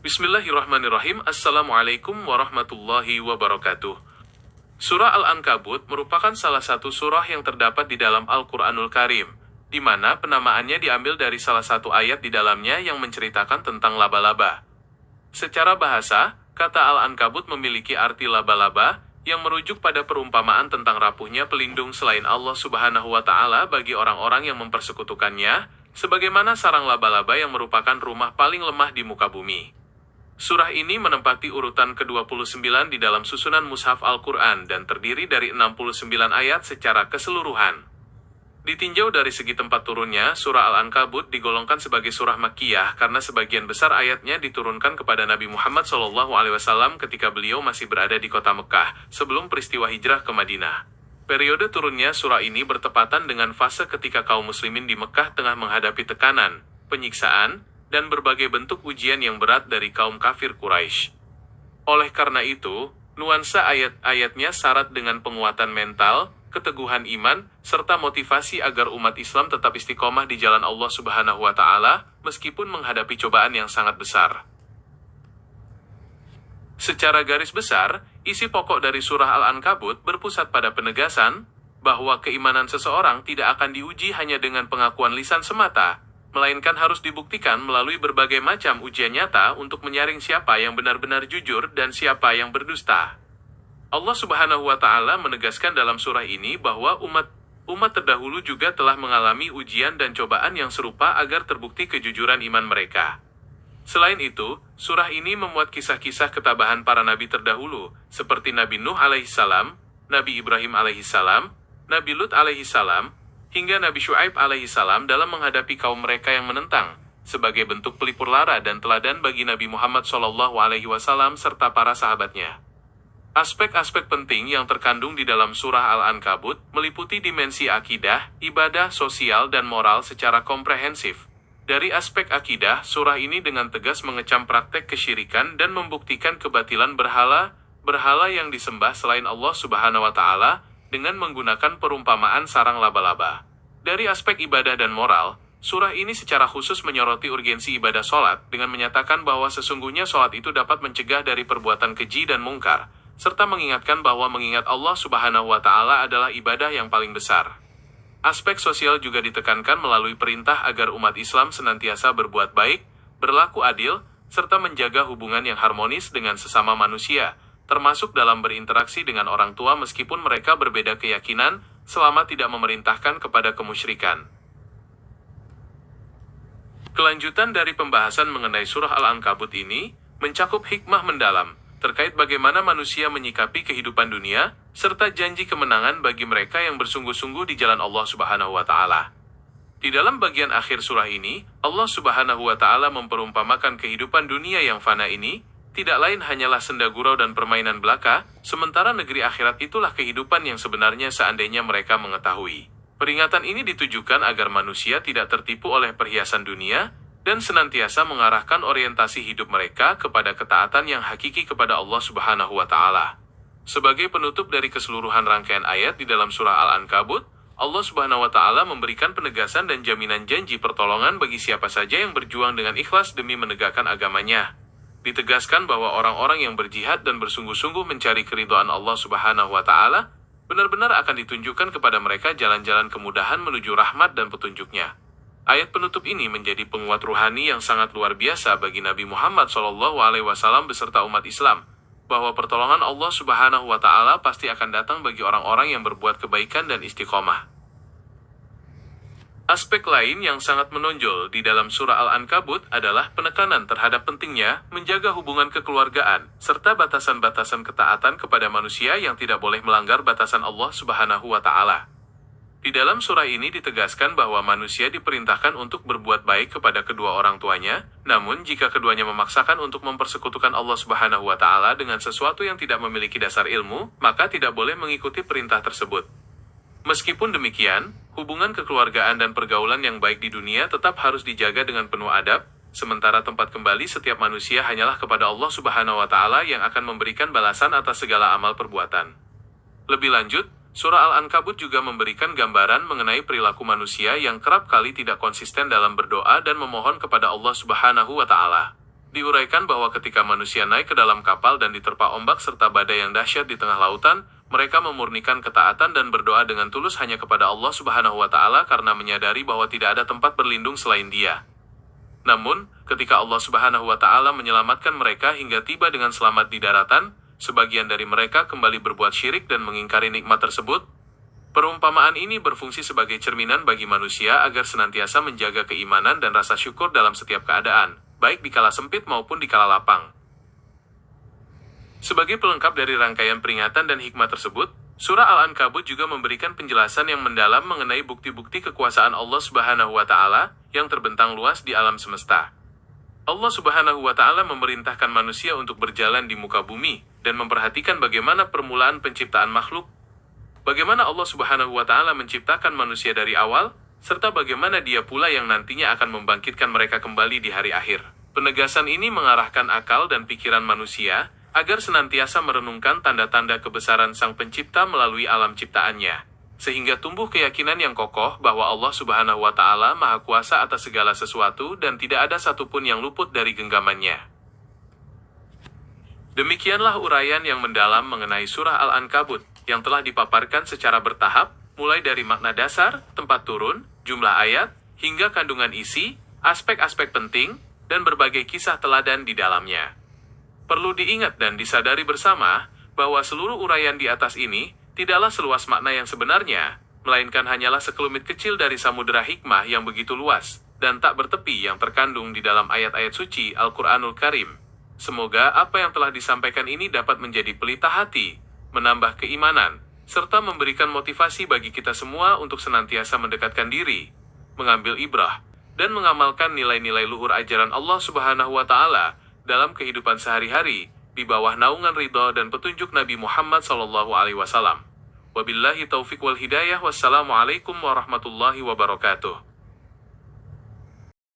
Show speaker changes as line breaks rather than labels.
Bismillahirrahmanirrahim. Assalamualaikum warahmatullahi wabarakatuh. Surah Al-Ankabut merupakan salah satu surah yang terdapat di dalam Al-Quranul Karim, di mana penamaannya diambil dari salah satu ayat di dalamnya yang menceritakan tentang laba-laba. Secara bahasa, kata Al-Ankabut memiliki arti laba-laba, yang merujuk pada perumpamaan tentang rapuhnya pelindung selain Allah Subhanahu wa Ta'ala bagi orang-orang yang mempersekutukannya, sebagaimana sarang laba-laba yang merupakan rumah paling lemah di muka bumi. Surah ini menempati urutan ke-29 di dalam susunan Mushaf Al-Quran dan terdiri dari 69 ayat secara keseluruhan. Ditinjau dari segi tempat turunnya, surah Al-Ankabut digolongkan sebagai surah Makkiyah karena sebagian besar ayatnya diturunkan kepada Nabi Muhammad SAW ketika beliau masih berada di kota Mekah, sebelum peristiwa hijrah ke Madinah. Periode turunnya surah ini bertepatan dengan fase ketika kaum muslimin di Mekah tengah menghadapi tekanan, penyiksaan, dan berbagai bentuk ujian yang berat dari kaum kafir Quraisy. Oleh karena itu, nuansa ayat-ayatnya syarat dengan penguatan mental, keteguhan iman, serta motivasi agar umat Islam tetap istiqomah di jalan Allah Subhanahu wa Ta'ala, meskipun menghadapi cobaan yang sangat besar. Secara garis besar, isi pokok dari surah Al-Ankabut berpusat pada penegasan bahwa keimanan seseorang tidak akan diuji hanya dengan pengakuan lisan semata, melainkan harus dibuktikan melalui berbagai macam ujian nyata untuk menyaring siapa yang benar-benar jujur dan siapa yang berdusta. Allah Subhanahu wa Ta'ala menegaskan dalam surah ini bahwa umat terdahulu juga telah mengalami ujian dan cobaan yang serupa agar terbukti kejujuran iman mereka. Selain itu, surah ini memuat kisah-kisah ketabahan para nabi terdahulu, seperti Nabi Nuh alaihissalam, Nabi Ibrahim alaihissalam, Nabi Lut alaihissalam, hingga Nabi Syuaib alaihissalam dalam menghadapi kaum mereka yang menentang, sebagai bentuk pelipur lara dan teladan bagi Nabi Muhammad SAW serta para sahabatnya. Aspek-aspek penting yang terkandung di dalam surah Al-Ankabut meliputi dimensi akidah, ibadah, sosial, dan moral secara komprehensif. Dari aspek akidah, surah ini dengan tegas mengecam praktek kesyirikan dan membuktikan kebatilan berhala yang disembah selain Allah Subhanahu wa Ta'ala, dengan menggunakan perumpamaan sarang laba-laba. Dari aspek ibadah dan moral, surah ini secara khusus menyoroti urgensi ibadah sholat dengan menyatakan bahwa sesungguhnya sholat itu dapat mencegah dari perbuatan keji dan mungkar, serta mengingatkan bahwa mengingat Allah Subhanahu wa Ta'ala adalah ibadah yang paling besar. Aspek sosial juga ditekankan melalui perintah agar umat Islam senantiasa berbuat baik, berlaku adil, serta menjaga hubungan yang harmonis dengan sesama manusia, termasuk dalam berinteraksi dengan orang tua meskipun mereka berbeda keyakinan, selama tidak memerintahkan kepada kemusyrikan. Kelanjutan dari pembahasan mengenai surah Al-Ankabut ini, mencakup hikmah mendalam, terkait bagaimana manusia menyikapi kehidupan dunia, serta janji kemenangan bagi mereka yang bersungguh-sungguh di jalan Allah Subhanahu wa Ta'ala. Di dalam bagian akhir surah ini, Allah Subhanahu wa Ta'ala memperumpamakan kehidupan dunia yang fana ini, tidak lain hanyalah senda gurau dan permainan belaka, sementara negeri akhirat itulah kehidupan yang sebenarnya seandainya mereka mengetahui. Peringatan ini ditujukan agar manusia tidak tertipu oleh perhiasan dunia, dan senantiasa mengarahkan orientasi hidup mereka kepada ketaatan yang hakiki kepada Allah Subhanahu wa Ta'ala. Sebagai penutup dari keseluruhan rangkaian ayat di dalam surah Al-Ankabut, Allah Subhanahu wa Ta'ala memberikan penegasan dan jaminan janji pertolongan bagi siapa saja yang berjuang dengan ikhlas demi menegakkan agamanya. Ditegaskan bahwa orang-orang yang berjihad dan bersungguh-sungguh mencari keridhaan Allah Subhanahu wa Ta'ala, benar-benar akan ditunjukkan kepada mereka jalan-jalan kemudahan menuju rahmat dan petunjuknya. Ayat penutup ini menjadi penguat ruhani yang sangat luar biasa bagi Nabi Muhammad SAW beserta umat Islam, bahwa pertolongan Allah Subhanahu wa Ta'ala pasti akan datang bagi orang-orang yang berbuat kebaikan dan istiqomah. Aspek lain yang sangat menonjol di dalam surah Al-Ankabut adalah penekanan terhadap pentingnya menjaga hubungan kekeluargaan, serta batasan-batasan ketaatan kepada manusia yang tidak boleh melanggar batasan Allah Subhanahu wa Ta'ala. Di dalam surah ini ditegaskan bahwa manusia diperintahkan untuk berbuat baik kepada kedua orang tuanya, namun jika keduanya memaksakan untuk mempersekutukan Allah Subhanahu wa Ta'ala dengan sesuatu yang tidak memiliki dasar ilmu, maka tidak boleh mengikuti perintah tersebut. Meskipun demikian, hubungan kekeluargaan dan pergaulan yang baik di dunia tetap harus dijaga dengan penuh adab, sementara tempat kembali setiap manusia hanyalah kepada Allah Subhanahu wa Ta'ala yang akan memberikan balasan atas segala amal perbuatan. Lebih lanjut, surah Al-Ankabut juga memberikan gambaran mengenai perilaku manusia yang kerap kali tidak konsisten dalam berdoa dan memohon kepada Allah Subhanahu wa Ta'ala. Diuraikan bahwa ketika manusia naik ke dalam kapal dan diterpa ombak serta badai yang dahsyat di tengah lautan, mereka memurnikan ketaatan dan berdoa dengan tulus hanya kepada Allah Subhanahu wa Ta'ala karena menyadari bahwa tidak ada tempat berlindung selain Dia. Namun, ketika Allah Subhanahu wa Ta'ala menyelamatkan mereka hingga tiba dengan selamat di daratan, sebagian dari mereka kembali berbuat syirik dan mengingkari nikmat tersebut. Perumpamaan ini berfungsi sebagai cerminan bagi manusia agar senantiasa menjaga keimanan dan rasa syukur dalam setiap keadaan, baik di kala sempit maupun di kala lapang. Sebagai pelengkap dari rangkaian peringatan dan hikmah tersebut, surah Al-Ankabut juga memberikan penjelasan yang mendalam mengenai bukti-bukti kekuasaan Allah Subhanahu wa Ta'ala yang terbentang luas di alam semesta. Allah Subhanahu wa Ta'ala memerintahkan manusia untuk berjalan di muka bumi dan memperhatikan bagaimana permulaan penciptaan makhluk, bagaimana Allah Subhanahu wa Ta'ala menciptakan manusia dari awal, serta bagaimana Dia pula yang nantinya akan membangkitkan mereka kembali di hari akhir. Penegasan ini mengarahkan akal dan pikiran manusia agar senantiasa merenungkan tanda-tanda kebesaran Sang Pencipta melalui alam ciptaannya, sehingga tumbuh keyakinan yang kokoh bahwa Allah Subhanahu wa Ta'ala Maha Kuasa atas segala sesuatu dan tidak ada satupun yang luput dari genggamannya. Demikianlah uraian yang mendalam mengenai surah Al-Ankabut yang telah dipaparkan secara bertahap, mulai dari makna dasar, tempat turun, jumlah ayat, hingga kandungan isi, aspek-aspek penting, dan berbagai kisah teladan di dalamnya. Perlu diingat dan disadari bersama, bahwa seluruh uraian di atas ini, tidaklah seluas makna yang sebenarnya, melainkan hanyalah sekelumit kecil dari samudera hikmah yang begitu luas, dan tak bertepi yang terkandung di dalam ayat-ayat suci Al-Quranul Karim. Semoga apa yang telah disampaikan ini dapat menjadi pelita hati, menambah keimanan, serta memberikan motivasi bagi kita semua untuk senantiasa mendekatkan diri, mengambil ibrah, dan mengamalkan nilai-nilai luhur ajaran Allah Subhanahu wa Ta'ala dalam kehidupan sehari-hari, di bawah naungan ridha dan petunjuk Nabi Muhammad SAW. Wabillahi taufiq wal hidayah. Wassalamualaikum warahmatullahi wabarakatuh.